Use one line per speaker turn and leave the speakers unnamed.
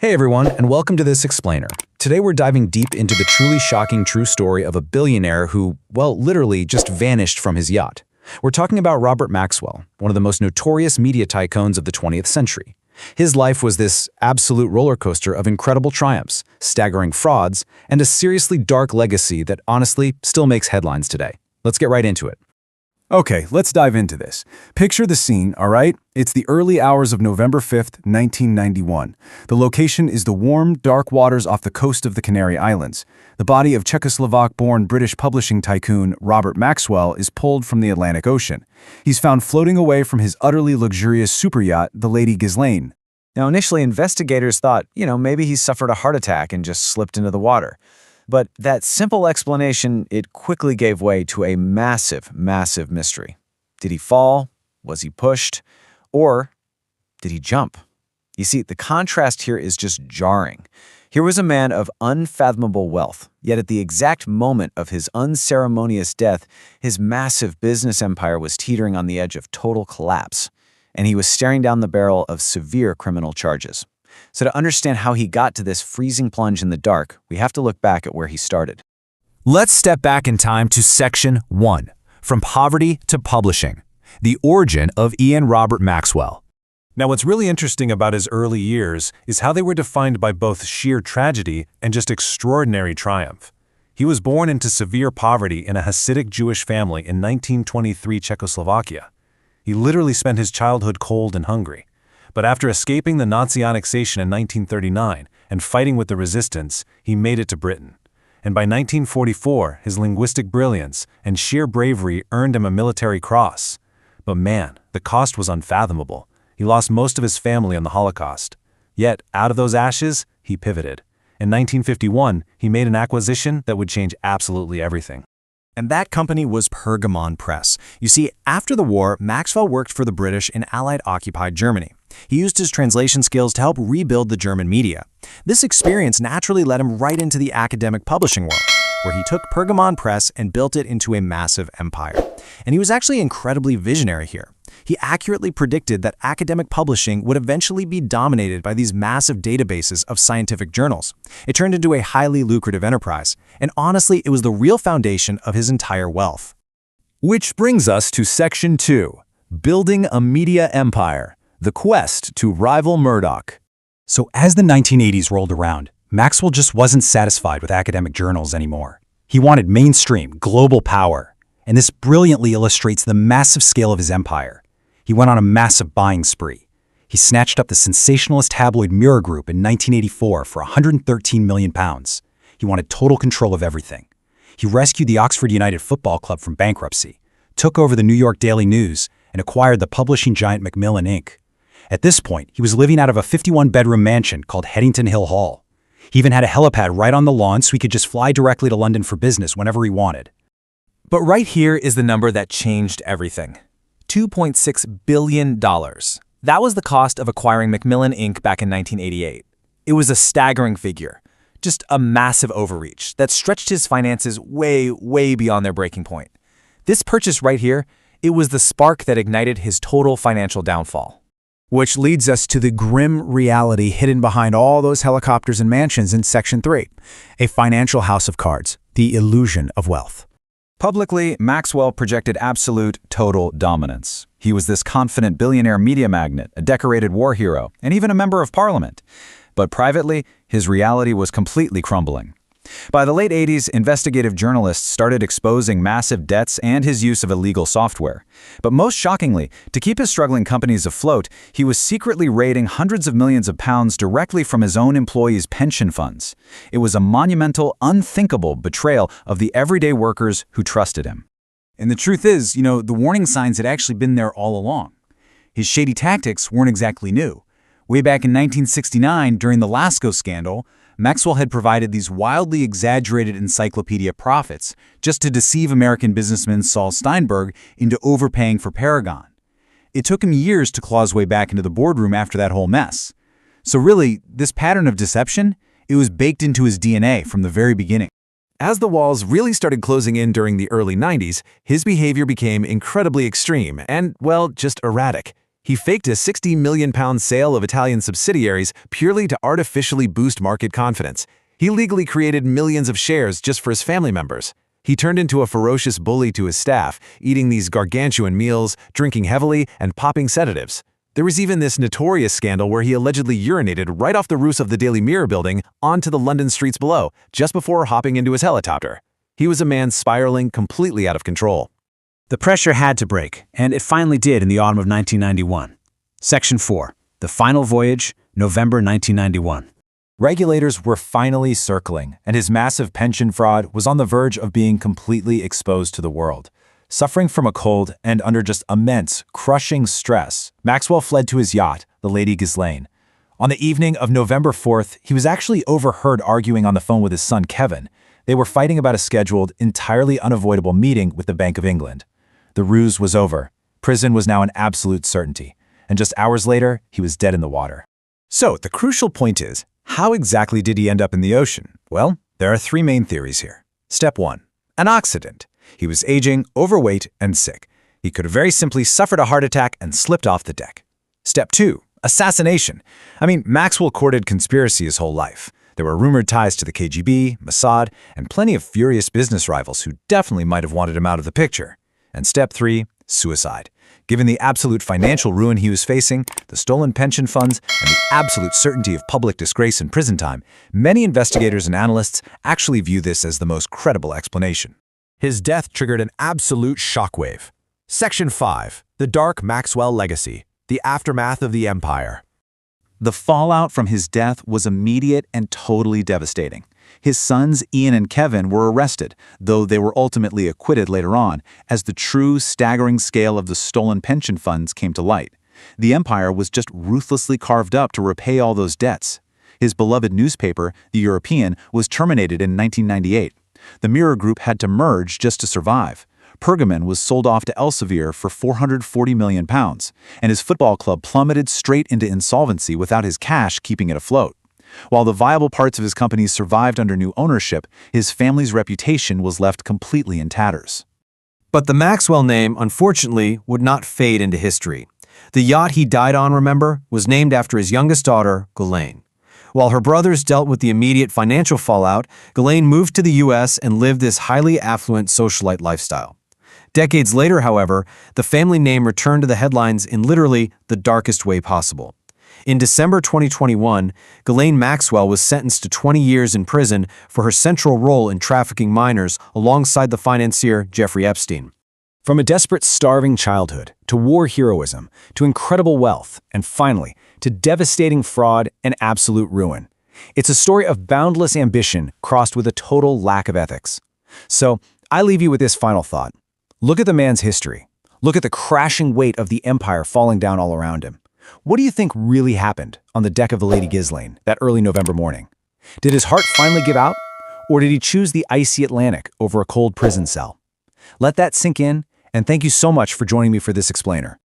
Hey everyone, and welcome to this explainer. Today we're diving deep into the truly shocking true story of a billionaire who, well, literally just vanished from his yacht. We're talking about Robert Maxwell, one of the most notorious media tycoons of the 20th century. His life was this absolute roller coaster of incredible triumphs, staggering frauds, and a seriously dark legacy that honestly still makes headlines today. Let's get right into it.
Okay, let's dive into this. Picture the scene, all right? It's the early hours of November 5th, 1991. The location is the warm, dark waters off the coast of the Canary Islands. The body of Czechoslovak-born British publishing tycoon Robert Maxwell is pulled from the Atlantic Ocean. He's found floating away from his utterly luxurious super yacht, the Lady Ghislaine.
Now, initially, investigators thought, maybe he suffered a heart attack and just slipped into the water. But that simple explanation, it quickly gave way to a massive, massive mystery. Did he fall? Was he pushed? Or did he jump? You see, the contrast here is just jarring. Here was a man of unfathomable wealth, yet at the exact moment of his unceremonious death, his massive business empire was teetering on the edge of total collapse, and he was staring down the barrel of severe criminal charges. So to understand how he got to this freezing plunge in the dark, we have to look back at where he started.
Let's step back in time to Section 1, From Poverty to Publishing, the origin of Ian Robert Maxwell.
Now, what's really interesting about his early years is how they were defined by both sheer tragedy and just extraordinary triumph. He was born into severe poverty in a Hasidic Jewish family in 1923 Czechoslovakia. He literally spent his childhood cold and hungry. But after escaping the Nazi annexation in 1939 and fighting with the resistance, he made it to Britain. And by 1944, his linguistic brilliance and sheer bravery earned him a military cross. But man, the cost was unfathomable. He lost most of his family in the Holocaust. Yet, out of those ashes, he pivoted. In 1951, he made an acquisition that would change absolutely everything.
And that company was Pergamon Press. You see, after the war, Maxwell worked for the British in Allied-occupied Germany. He used his translation skills to help rebuild the German media. This experience naturally led him right into the academic publishing world, where he took Pergamon Press and built it into a massive empire. And he was actually incredibly visionary here. He accurately predicted that academic publishing would eventually be dominated by these massive databases of scientific journals. It turned into a highly lucrative enterprise, and honestly, it was the real foundation of his entire wealth.
Which brings us to Section 2, Building a Media Empire, the quest to rival Murdoch.
So as the 1980s rolled around, Maxwell just wasn't satisfied with academic journals anymore. He wanted mainstream, global power. And this brilliantly illustrates the massive scale of his empire. He went on a massive buying spree. He snatched up the sensationalist tabloid Mirror Group in 1984 for £113 million. He wanted total control of everything. He rescued the Oxford United Football Club from bankruptcy, took over the New York Daily News, and acquired the publishing giant Macmillan Inc. At this point, he was living out of a 51-bedroom mansion called Headington Hill Hall. He even had a helipad right on the lawn so he could just fly directly to London for business whenever he wanted.
But right here is the number that changed everything. $2.6 billion. That was the cost of acquiring Macmillan Inc. back in 1988. It was a staggering figure, just a massive overreach that stretched his finances way, way beyond their breaking point. This purchase right here, it was the spark that ignited his total financial downfall.
Which leads us to the grim reality hidden behind all those helicopters and mansions in Section 3, a financial house of cards, the illusion of wealth.
Publicly, Maxwell projected absolute, total dominance. He was this confident billionaire media magnate, a decorated war hero, and even a member of parliament. But privately, his reality was completely crumbling. By the late 80s, investigative journalists started exposing massive debts and his use of illegal software. But most shockingly, to keep his struggling companies afloat, he was secretly raiding hundreds of millions of pounds directly from his own employees' pension funds. It was a monumental, unthinkable betrayal of the everyday workers who trusted him.
And the truth is, the warning signs had actually been there all along. His shady tactics weren't exactly new. Way back in 1969, during the Lascaux scandal, Maxwell had provided these wildly exaggerated encyclopedia profits just to deceive American businessman Saul Steinberg into overpaying for Paragon. It took him years to claw his way back into the boardroom after that whole mess. So really, this pattern of deception, it was baked into his DNA from the very beginning.
As the walls really started closing in during the early 90s, his behavior became incredibly extreme and, well, just erratic. He faked a £60 million sale of Italian subsidiaries purely to artificially boost market confidence. He legally created millions of shares just for his family members. He turned into a ferocious bully to his staff, eating these gargantuan meals, drinking heavily, and popping sedatives. There was even this notorious scandal where he allegedly urinated right off the roofs of the Daily Mirror building onto the London streets below, just before hopping into his helicopter. He was a man spiraling completely out of control.
The pressure had to break, and it finally did in the autumn of 1991. Section 4. The Final Voyage, November 1991.
Regulators were finally circling, and his massive pension fraud was on the verge of being completely exposed to the world. Suffering from a cold and under just immense, crushing stress, Maxwell fled to his yacht, the Lady Ghislaine. On the evening of November 4th, he was actually overheard arguing on the phone with his son Kevin. They were fighting about a scheduled, entirely unavoidable meeting with the Bank of England. The ruse was over. Prison was now an absolute certainty. And just hours later, he was dead in the water.
So, the crucial point is, how exactly did he end up in the ocean? Well, there are 3 main theories here. Step 1. An accident. He was aging, overweight, and sick. He could have very simply suffered a heart attack and slipped off the deck. Step 2. Assassination. Maxwell courted conspiracy his whole life. There were rumored ties to the KGB, Mossad, and plenty of furious business rivals who definitely might have wanted him out of the picture. And step 3. Suicide. Given the absolute financial ruin he was facing, the stolen pension funds, and the absolute certainty of public disgrace and prison time, many investigators and analysts actually view this as the most credible explanation.
His death triggered an absolute shockwave. Section 5. The Dark Maxwell Legacy. The Aftermath of the Empire.
The fallout from his death was immediate and totally devastating. His sons, Ian and Kevin, were arrested, though they were ultimately acquitted later on, as the true staggering scale of the stolen pension funds came to light. The empire was just ruthlessly carved up to repay all those debts. His beloved newspaper, The European, was terminated in 1998. The Mirror Group had to merge just to survive. Pergamon was sold off to Elsevier for £440 million, and his football club plummeted straight into insolvency without his cash keeping it afloat. While the viable parts of his companies survived under new ownership, his family's reputation was left completely in tatters.
But the Maxwell name, unfortunately, would not fade into history. The yacht he died on, remember, was named after his youngest daughter, Ghislaine. While her brothers dealt with the immediate financial fallout, Ghislaine moved to the U.S. and lived this highly affluent socialite lifestyle. Decades later, however, the family name returned to the headlines in literally the darkest way possible. In December 2021, Ghislaine Maxwell was sentenced to 20 years in prison for her central role in trafficking minors alongside the financier Jeffrey Epstein. From a desperate, starving childhood, to war heroism, to incredible wealth, and finally, to devastating fraud and absolute ruin. It's a story of boundless ambition crossed with a total lack of ethics. So, I leave you with this final thought. Look at the man's history. Look at the crashing weight of the empire falling down all around him. What do you think really happened on the deck of the Lady Ghislaine that early November morning? Did his heart finally give out? Or did he choose the icy Atlantic over a cold prison cell? Let that sink in, and thank you so much for joining me for this explainer.